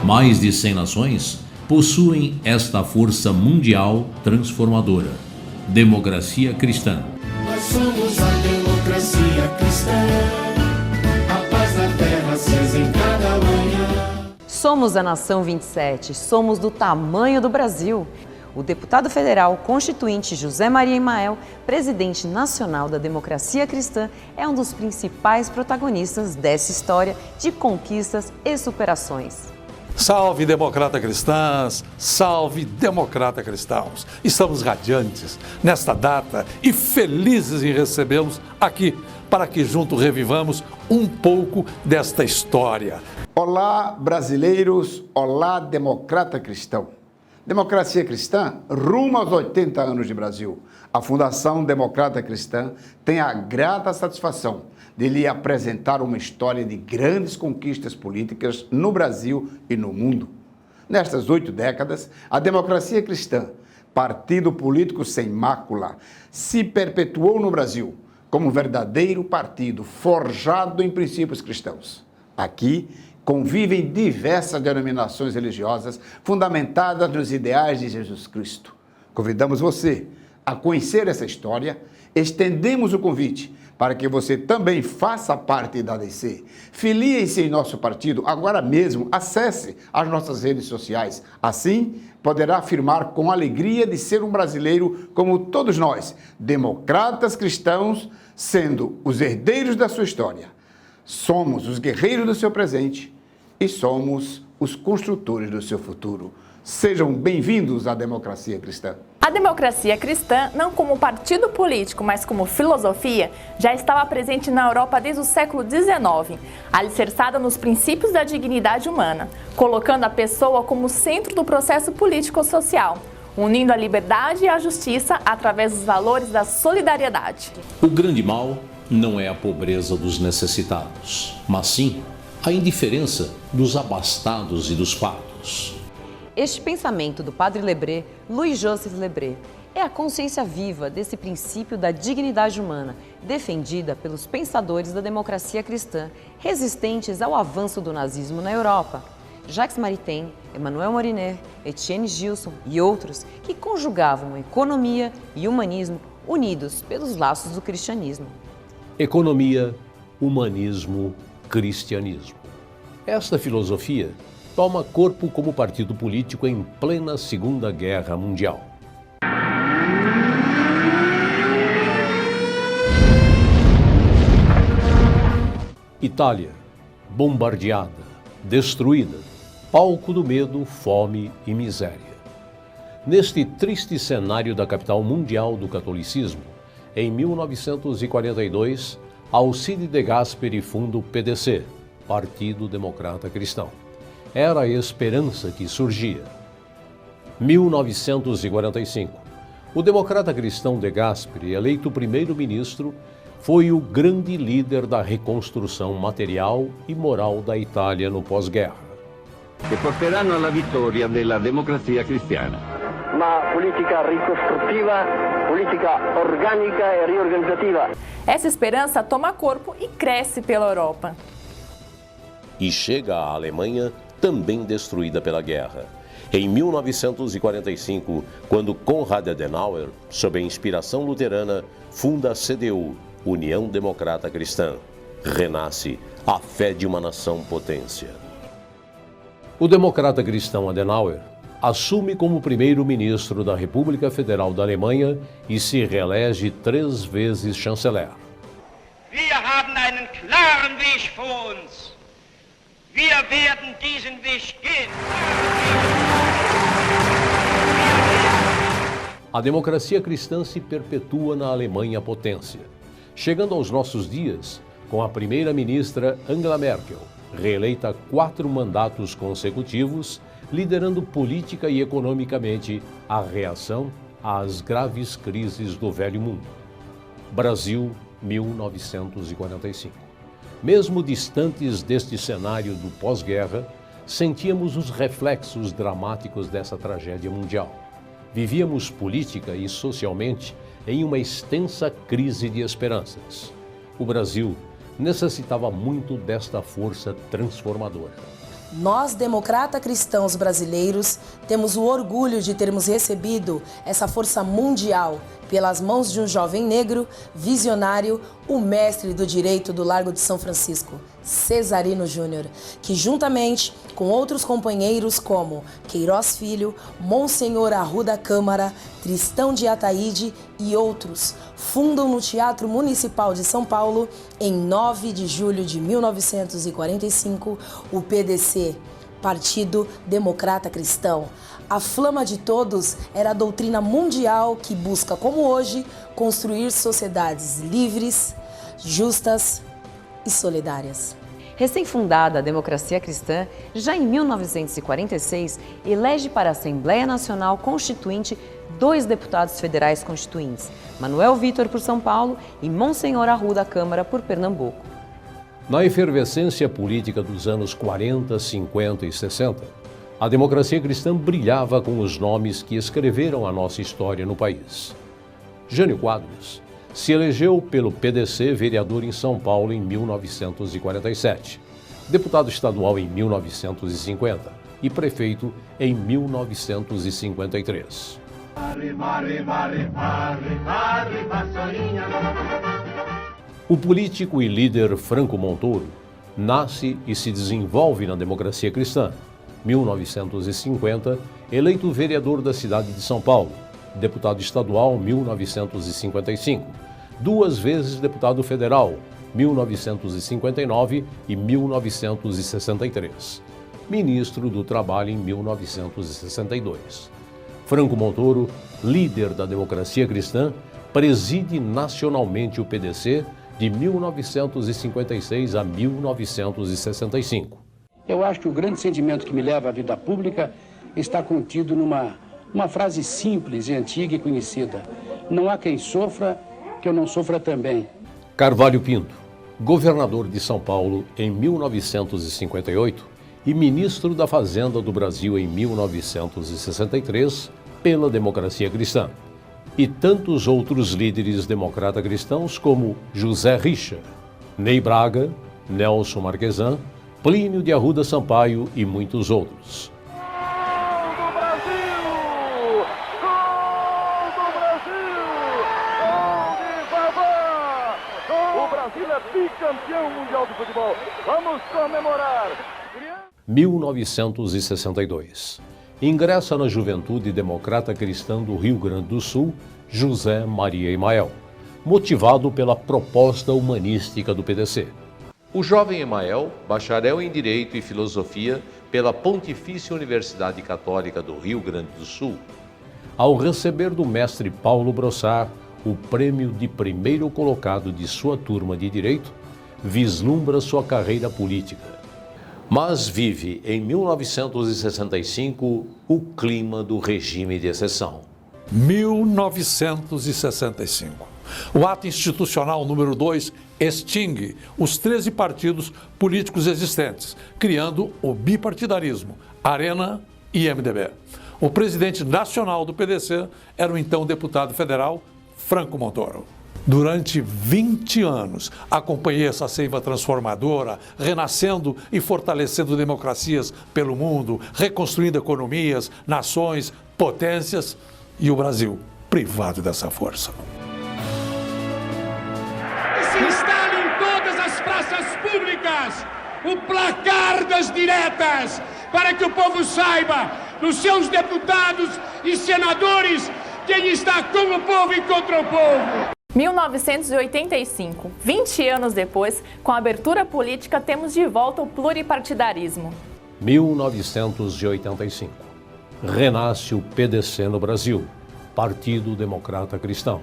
Mais de 100 nações possuem esta força mundial transformadora. Democracia cristã. Nós somos a democracia cristã, a paz na terra acesa em cada manhã. Somos a Nação 27, somos do tamanho do Brasil. O deputado federal constituinte José Maria Imael, presidente nacional da Democracia Cristã, é um dos principais protagonistas dessa história de conquistas e superações. Salve, democrata cristãs! Salve, democrata cristãos! Estamos radiantes nesta data e felizes em recebê-los aqui para que juntos revivamos um pouco desta história. Olá, brasileiros! Olá, democrata cristão! Democracia Cristã rumo aos 80 anos de Brasil. A Fundação Democrata Cristã tem a grata satisfação de lhe apresentar uma história de grandes conquistas políticas no Brasil e no mundo. Nestas 8 décadas, a Democracia Cristã, partido político sem mácula, se perpetuou no Brasil como um verdadeiro partido forjado em princípios cristãos. Aqui convivem diversas denominações religiosas fundamentadas nos ideais de Jesus Cristo. Convidamos você a conhecer essa história, estendemos o convite para que você também faça parte da DC. Filie-se em nosso partido agora mesmo, acesse as nossas redes sociais. Assim, poderá afirmar com alegria de ser um brasileiro como todos nós, democratas cristãos, sendo os herdeiros da sua história. Somos os guerreiros do seu presente e somos os construtores do seu futuro. Sejam bem-vindos à Democracia Cristã. A Democracia Cristã, não como partido político, mas como filosofia, já estava presente na Europa desde o século XIX, alicerçada nos princípios da dignidade humana, colocando a pessoa como centro do processo político-social, unindo a liberdade e a justiça através dos valores da solidariedade. O grande mal não é a pobreza dos necessitados, mas sim a indiferença dos abastados e dos fartos. Este pensamento do padre Lebré, Louis Joseph Lebré, é a consciência viva desse princípio da dignidade humana, defendida pelos pensadores da democracia cristã, resistentes ao avanço do nazismo na Europa. Jacques Maritain, Emmanuel Morinet, Etienne Gilson e outros que conjugavam economia e humanismo unidos pelos laços do cristianismo. Economia, humanismo, cristianismo. Esta filosofia toma corpo como partido político em plena Segunda Guerra Mundial. Itália, bombardeada, destruída, palco do medo, fome e miséria. Neste triste cenário da capital mundial do catolicismo, em 1942, Alcide de Gasperi funda o PDC, Partido Democrata Cristão. Era a esperança que surgia. 1945. O democrata cristão de Gasperi, eleito primeiro-ministro, foi o grande líder da reconstrução material e moral da Itália no pós-guerra. Que porteranno alla vittoria della democrazia cristiana. Uma política reconstrutiva, política orgânica e reorganizativa. Essa esperança toma corpo e cresce pela Europa. E chega à Alemanha, também destruída pela guerra. Em 1945, quando Konrad Adenauer, sob a inspiração luterana, funda a CDU, União Democrata Cristã, renasce a fé de uma nação potência. O democrata cristão Adenauer assume como primeiro-ministro da República Federal da Alemanha e se reelege 3 vezes chanceler. Wir haben einen klaren Weg vor uns. Wir werden diesen Weg gehen. A democracia cristã se perpetua na Alemanha potência, chegando aos nossos dias com a primeira-ministra Angela Merkel, reeleita 4 mandatos consecutivos, liderando política e economicamente a reação às graves crises do Velho Mundo. Brasil, 1945. Mesmo distantes deste cenário do pós-guerra, sentíamos os reflexos dramáticos dessa tragédia mundial. Vivíamos política e socialmente em uma extensa crise de esperanças. O Brasil necessitava muito desta força transformadora. Nós, democratas cristãos brasileiros, temos o orgulho de termos recebido essa força mundial pelas mãos de um jovem negro, visionário, o mestre do direito do Largo de São Francisco, Cesarino Júnior, que juntamente com outros companheiros como Queiroz Filho, Monsenhor Arruda Câmara, Tristão de Ataíde e outros, fundam no Teatro Municipal de São Paulo, em 9 de julho de 1945, o PDC, Partido Democrata Cristão. A flama de todos era a doutrina mundial que busca, como hoje, construir sociedades livres, justas e solidárias. Recém-fundada, a Democracia Cristã, já em 1946, elege para a Assembleia Nacional Constituinte 2 deputados federais constituintes, Manuel Vitor por São Paulo e Monsenhor Arruda Câmara por Pernambuco. Na efervescência política dos anos 40, 50 e 60, a Democracia Cristã brilhava com os nomes que escreveram a nossa história no país. Jânio Quadros se elegeu pelo PDC vereador em São Paulo em 1947, deputado estadual em 1950 e prefeito em 1953. O político e líder Franco Montoro nasce e se desenvolve na Democracia Cristã. 1950, eleito vereador da cidade de São Paulo, deputado estadual 1955, 2 vezes deputado federal, 1959 e 1963, ministro do Trabalho em 1962. Franco Montoro, líder da Democracia Cristã, preside nacionalmente o PDC de 1956 a 1965. Eu acho que o grande sentimento que me leva à vida pública está contido numa frase simples e antiga e conhecida. Não há quem sofra que eu não sofra também. Carvalho Pinto, governador de São Paulo em 1958 e ministro da Fazenda do Brasil em 1963 pela Democracia Cristã. E tantos outros líderes democrata cristãos como José Richa, Ney Braga, Nelson Marquesan, Plínio de Arruda Sampaio e muitos outros. Gol do Brasil! Gol do Brasil! Gol de Vavá! O Brasil é bicampeão mundial de futebol. Vamos comemorar! 1962. Ingressa na Juventude Democrata Cristã do Rio Grande do Sul, José Maria Emael, motivado pela proposta humanística do PDC. O jovem Emael, bacharel em Direito e Filosofia pela Pontifícia Universidade Católica do Rio Grande do Sul, ao receber do mestre Paulo Brossard o prêmio de primeiro colocado de sua turma de Direito, vislumbra sua carreira política. Mas vive, em 1965, o clima do regime de exceção. 1965. O ato institucional número 2 extingue os 13 partidos políticos existentes, criando o bipartidarismo, Arena e MDB. O presidente nacional do PDC era o então deputado federal Franco Montoro. Durante 20 anos, acompanhei essa seiva transformadora, renascendo e fortalecendo democracias pelo mundo, reconstruindo economias, nações, potências e o Brasil privado dessa força. Se instala em todas as praças públicas o placar das diretas, para que o povo saiba, dos seus deputados e senadores, quem está com o povo e contra o povo. 1985, 20 anos depois, com a abertura política, temos de volta o pluripartidarismo. 1985. Renasce o PDC no Brasil, Partido Democrata Cristão,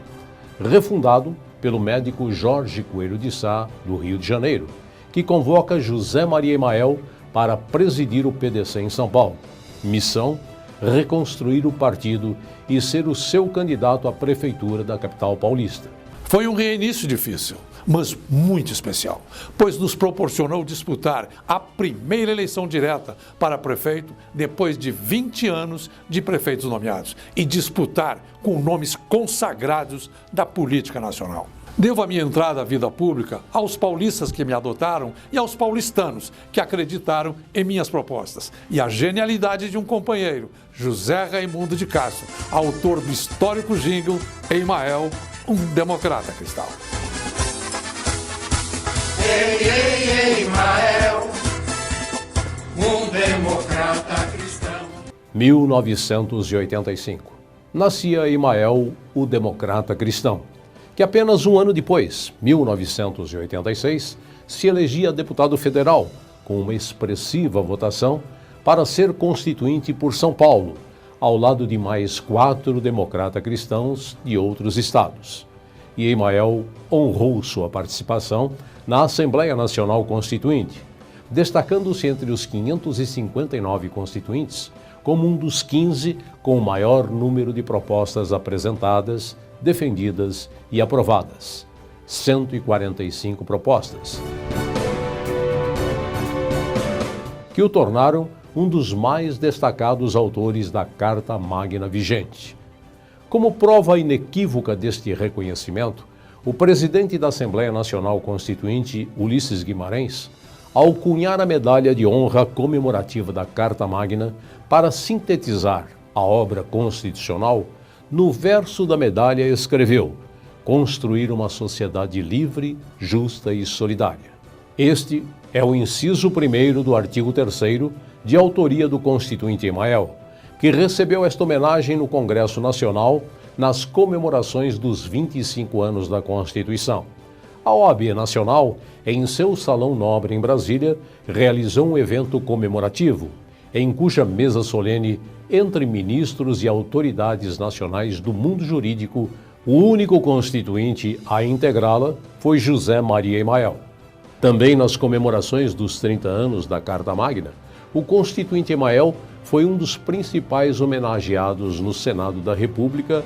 refundado pelo médico Jorge Coelho de Sá, do Rio de Janeiro, que convoca José Maria Emael para presidir o PDC em São Paulo. Missão: reconstruir o partido e ser o seu candidato à prefeitura da capital paulista. Foi um reinício difícil, mas muito especial, pois nos proporcionou disputar a primeira eleição direta para prefeito depois de 20 anos de prefeitos nomeados e disputar com nomes consagrados da política nacional. Devo a minha entrada à vida pública aos paulistas que me adotaram e aos paulistanos que acreditaram em minhas propostas. E a genialidade de um companheiro, José Raimundo de Castro, autor do histórico jingle Emael, um democrata cristão. Ei, ei, ei, Emael, um democrata cristão. 1985. Nascia Emael, o democrata cristão, que apenas um ano depois, 1986, se elegia deputado federal, com uma expressiva votação, para ser constituinte por São Paulo, ao lado de mais 4 democratas cristãos de outros estados. E Emael honrou sua participação na Assembleia Nacional Constituinte, destacando-se entre os 559 constituintes como um dos 15 com o maior número de propostas apresentadas, defendidas e aprovadas. 145 propostas, que o tornaram um dos mais destacados autores da Carta Magna vigente. Como prova inequívoca deste reconhecimento, o presidente da Assembleia Nacional Constituinte, Ulisses Guimarães, ao cunhar a medalha de honra comemorativa da Carta Magna para sintetizar a obra constitucional, no verso da medalha escreveu: construir uma sociedade livre, justa e solidária. Este é o inciso 1º do artigo 3º, de autoria do constituinte Emael, que recebeu esta homenagem no Congresso Nacional nas comemorações dos 25 anos da Constituição. A OAB Nacional, em seu Salão Nobre em Brasília, realizou um evento comemorativo, em cuja mesa solene, entre ministros e autoridades nacionais do mundo jurídico, o único constituinte a integrá-la foi José Maria Emael. Também nas comemorações dos 30 anos da Carta Magna, o constituinte Emael foi um dos principais homenageados no Senado da República.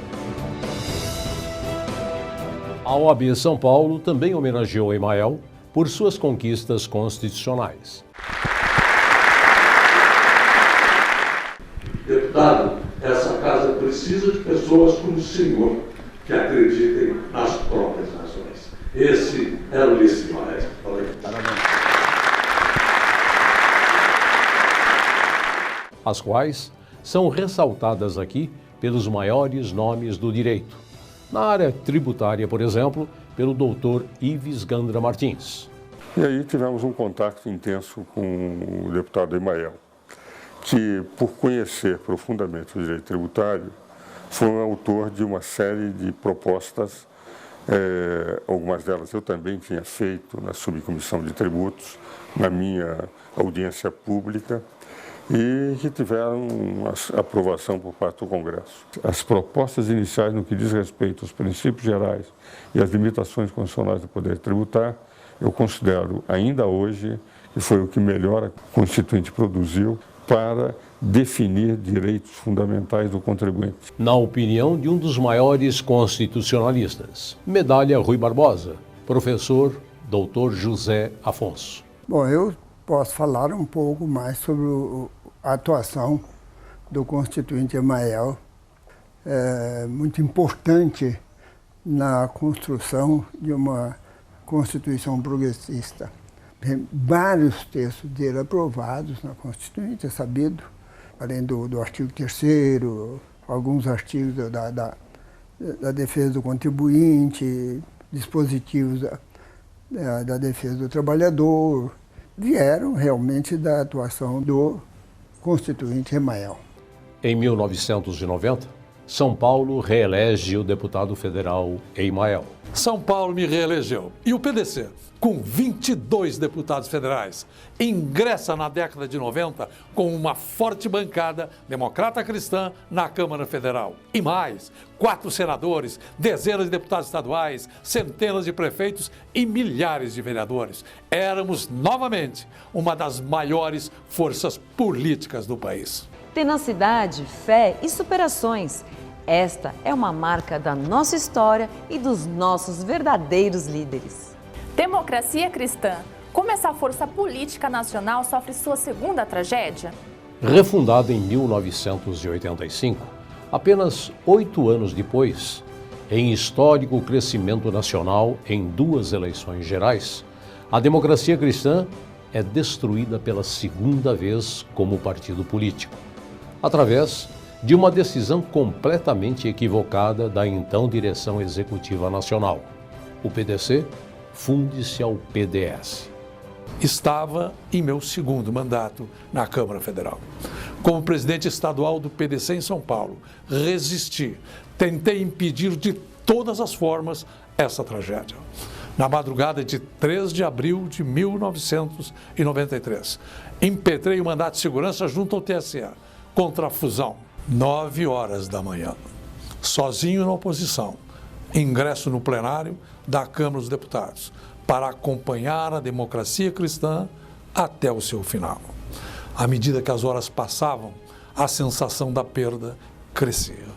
A OAB São Paulo também homenageou Emael por suas conquistas constitucionais. Deputado, essa casa precisa de pessoas como o senhor, que acreditem nas próprias nações. Esse é o Ulisses Guimarães. As quais são ressaltadas aqui pelos maiores nomes do direito. Na área tributária, por exemplo, pelo doutor Ives Gandra Martins. E aí tivemos um contato intenso com o deputado Emael, que, por conhecer profundamente o direito tributário, foi um autor de uma série de propostas, algumas delas eu também tinha feito na subcomissão de tributos, na minha audiência pública, e que tiveram aprovação por parte do Congresso. As propostas iniciais no que diz respeito aos princípios gerais e às limitações constitucionais do poder tributar, eu considero ainda hoje que foi o que melhor a Constituinte produziu para definir direitos fundamentais do contribuinte. Na opinião de um dos maiores constitucionalistas, Medalha Rui Barbosa, professor Dr. José Afonso. Bom, eu posso falar um pouco mais sobre a atuação do constituinte Emael, muito importante na construção de uma Constituição progressista. Tem vários textos dele aprovados na Constituinte, é sabido, além do artigo 3º, alguns artigos da defesa do contribuinte, dispositivos da defesa do trabalhador, vieram realmente da atuação do constituinte Emael. Em 1990, São Paulo reelege o deputado federal Emael. São Paulo me reelegeu. E o PDC, com 22 deputados federais, ingressa na década de 90 com uma forte bancada democrata cristã na Câmara Federal. E mais, 4 senadores, dezenas de deputados estaduais, centenas de prefeitos e milhares de vereadores. Éramos, novamente, uma das maiores forças políticas do país. Tenacidade, fé e superações. Esta é uma marca da nossa história e dos nossos verdadeiros líderes. Democracia cristã. Como essa força política nacional sofre sua segunda tragédia? Refundada em 1985, apenas 8 anos depois, Em histórico crescimento nacional em 2 eleições gerais, a democracia cristã é destruída pela segunda vez como partido político, através de uma decisão completamente equivocada da então Direção Executiva Nacional. O PDC funde-se ao PDS. Estava em meu segundo mandato na Câmara Federal. Como presidente estadual do PDC em São Paulo, resisti, tentei impedir de todas as formas essa tragédia. Na madrugada de 3 de abril de 1993, impetrei o mandato de segurança junto ao TSE contra a fusão. 9 horas da manhã, sozinho na oposição, ingresso no plenário da Câmara dos Deputados para acompanhar a democracia cristã até o seu final. À medida que as horas passavam, a sensação da perda crescia.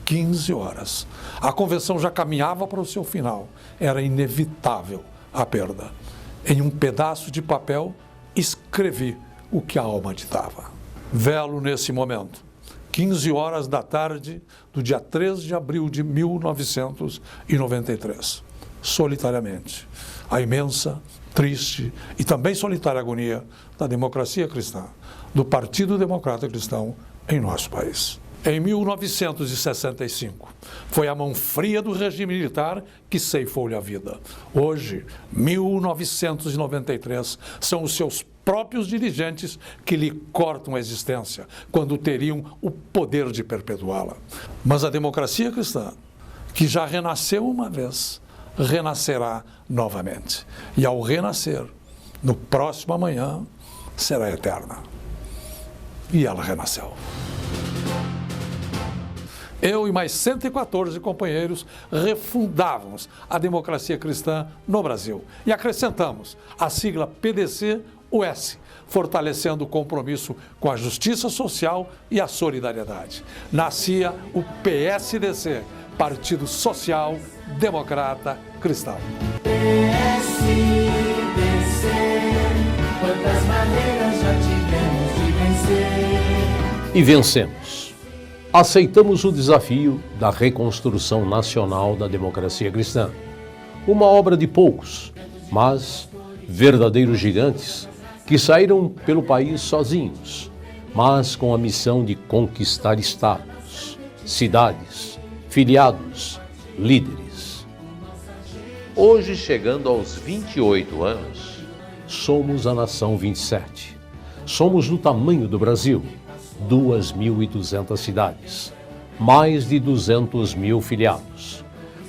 15 horas. A convenção já caminhava para o seu final. Era inevitável a perda. Em um pedaço de papel, escrevi o que a alma ditava. Velo nesse momento. 15 horas da tarde do dia 3 de abril de 1993. Solitariamente. A imensa, triste e também solitária agonia da democracia cristã, do Partido Democrata Cristão em nosso país. Em 1965, foi a mão fria do regime militar que ceifou-lhe a vida. Hoje, 1993, são os seus próprios dirigentes que lhe cortam a existência, quando teriam o poder de perpetuá-la. Mas a democracia cristã, que já renasceu uma vez, renascerá novamente. E ao renascer, no próximo amanhã, será eterna. E ela renasceu. Eu e mais 114 companheiros refundávamos a democracia cristã no Brasil e acrescentamos a sigla PDC-US, fortalecendo o compromisso com a justiça social e a solidariedade. Nascia o PSDC, Partido Social Democrata Cristão. PSDC, quantas maneiras já tivemos de vencer. E vencemos. Aceitamos o desafio da reconstrução nacional da democracia cristã. Uma obra de poucos, mas verdadeiros gigantes que saíram pelo país sozinhos, mas com a missão de conquistar estados, cidades, filiados, líderes. Hoje, chegando aos 28 anos, somos a nação 27. Somos do tamanho do Brasil. 2.200 cidades, mais de 200 mil filiados.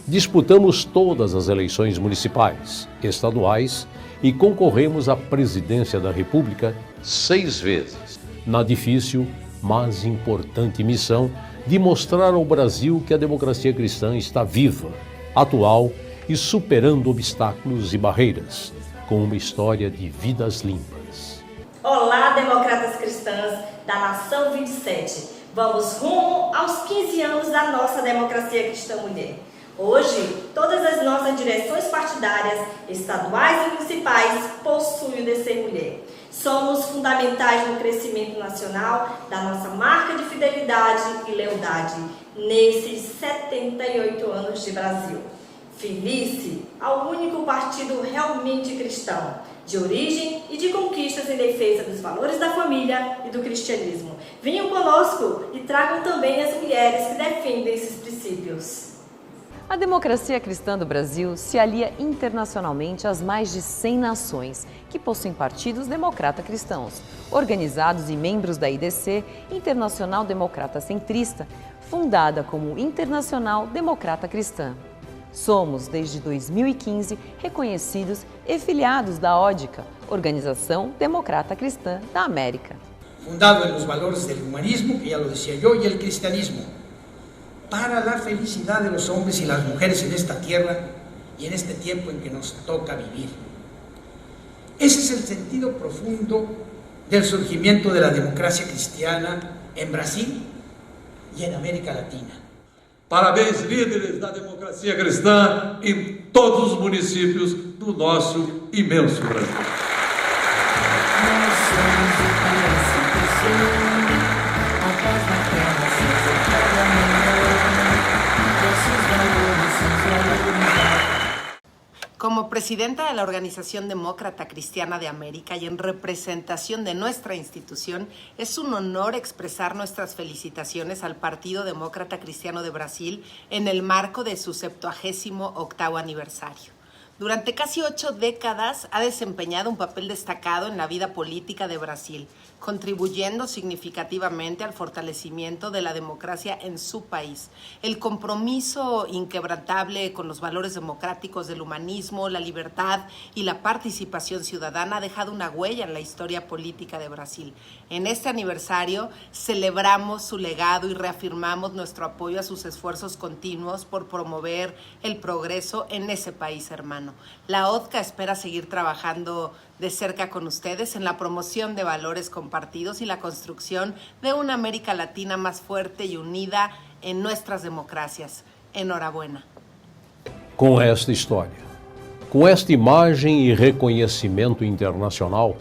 Disputamos todas as eleições municipais, estaduais e concorremos à presidência da República 6 vezes, na difícil, mas importante missão de mostrar ao Brasil que a democracia cristã está viva, atual e superando obstáculos e barreiras, com uma história de vidas limpas. Olá, democratas cristãs da Nação 27. Vamos rumo aos 15 anos da nossa democracia cristã mulher. Hoje, todas as nossas direções partidárias, estaduais e municipais, possuem o DC Mulher. Somos fundamentais no crescimento nacional da nossa marca de fidelidade e lealdade nesses 78 anos de Brasil. Felice ao único partido realmente cristão, de origem e de conquistas em defesa dos valores da família e do cristianismo. Venham conosco e tragam também as mulheres que defendem esses princípios. A democracia cristã do Brasil se alia internacionalmente às mais de 100 nações que possuem partidos democrata-cristãos, organizados e membros da IDC, Internacional Democrata Centrista, fundada como Internacional Democrata Cristã. Somos, desde 2015, reconhecidos e filiados da ODICA, Organização Democrata Cristã da América. Fundado en los valores del humanismo, que ya lo decía yo, y el cristianismo, para la felicidad de los hombres y las mujeres en esta tierra y en este tiempo en que nos toca vivir. Ese es el sentido profundo del surgimiento de la democracia cristiana en Brasil y en América Latina. Parabéns, líderes da democracia cristã em todos os municípios do nosso imenso Brasil. Nós somos o PSDC, a paz na terra se cada manhã, nossos valores presidenta de la Organización Demócrata Cristiana de América y en representación de nuestra institución, es un honor expresar nuestras felicitaciones al Partido Demócrata Cristiano de Brasil en el marco de su 78º aniversario. Durante casi 8 décadas ha desempeñado un papel destacado en la vida política de Brasil, contribuyendo significativamente al fortalecimiento de la democracia en su país. El compromiso inquebrantable con los valores democráticos del humanismo, la libertad y la participación ciudadana ha dejado una huella en la historia política de Brasil. En este aniversario celebramos su legado y reafirmamos nuestro apoyo a sus esfuerzos continuos por promover el progreso en ese país hermano. La ODCA espera seguir trabajando de cerca con ustedes en la promoción de valores compartidos y la construcción de una América Latina más fuerte y unida en nuestras democracias. Enhorabuena. Com esta história, com esta imagem e reconhecimento internacional,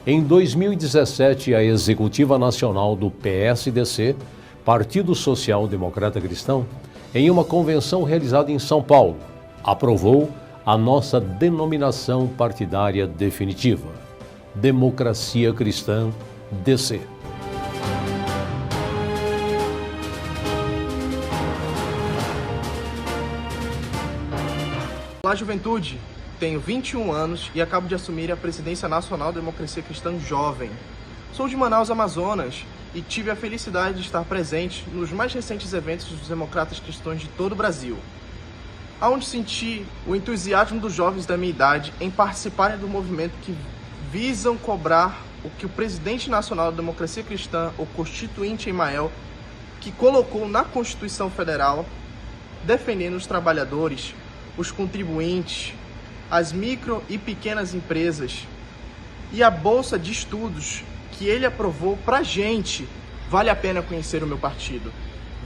em 2017 a Executiva Nacional do PSDC, Partido Social Democrata Cristão, em uma convenção realizada em São Paulo, aprovou a nossa denominação partidária definitiva, Democracia Cristã, DC. Olá, juventude! Tenho 21 anos e acabo de assumir a presidência nacional da Democracia Cristã Jovem. Sou de Manaus, Amazonas, e tive a felicidade de estar presente nos mais recentes eventos dos democratas cristãos de todo o Brasil, onde senti o entusiasmo dos jovens da minha idade em participarem do movimento que visam cobrar o que o presidente nacional da Democracia Cristã, o constituinte Emael, que colocou na Constituição Federal, defendendo os trabalhadores, os contribuintes, as micro e pequenas empresas e a bolsa de estudos que ele aprovou pra gente. Vale a pena conhecer o meu partido.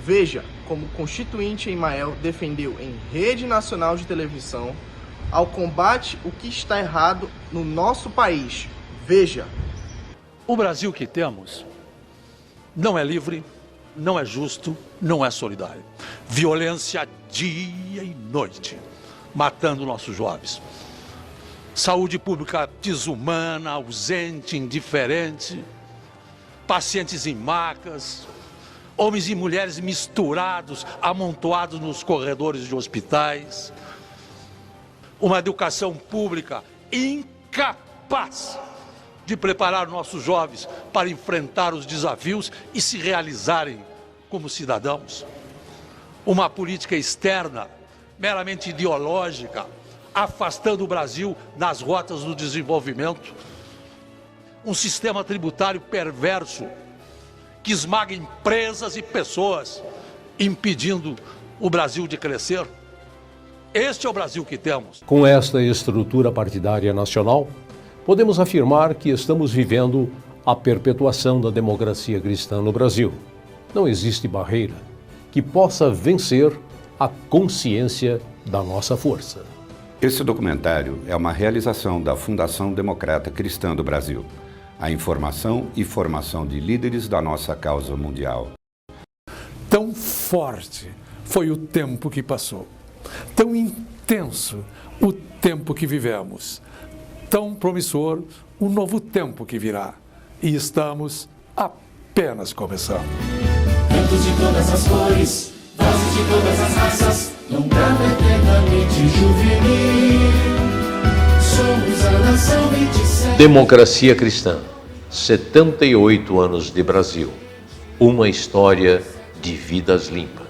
Veja como o constituinte Emael defendeu em rede nacional de televisão ao combate o que está errado no nosso país. Veja. O Brasil que temos não é livre, não é justo, não é solidário. Violência dia e noite, matando nossos jovens. Saúde pública desumana, ausente, indiferente, pacientes em macas, homens e mulheres misturados, amontoados nos corredores de hospitais. Uma educação pública incapaz de preparar nossos jovens para enfrentar os desafios e se realizarem como cidadãos. Uma política externa meramente ideológica, afastando o Brasil das rotas do desenvolvimento. Um sistema tributário perverso que esmaga empresas e pessoas, impedindo o Brasil de crescer. Este é o Brasil que temos. Com esta estrutura partidária nacional, podemos afirmar que estamos vivendo a perpetuação da democracia cristã no Brasil. Não existe barreira que possa vencer a consciência da nossa força. Esse documentário é uma realização da Fundação Democrata Cristã do Brasil. A informação e formação de líderes da nossa causa mundial. Tão forte foi o tempo que passou, tão intenso o tempo que vivemos, tão promissor o novo tempo que virá. E estamos apenas começando. Cantos de todas as cores, vozes de todas as raças, num brado eternamente juvenil. Somos a nação 27. Democracia Cristã, 78 anos de Brasil. Uma história de vidas limpas.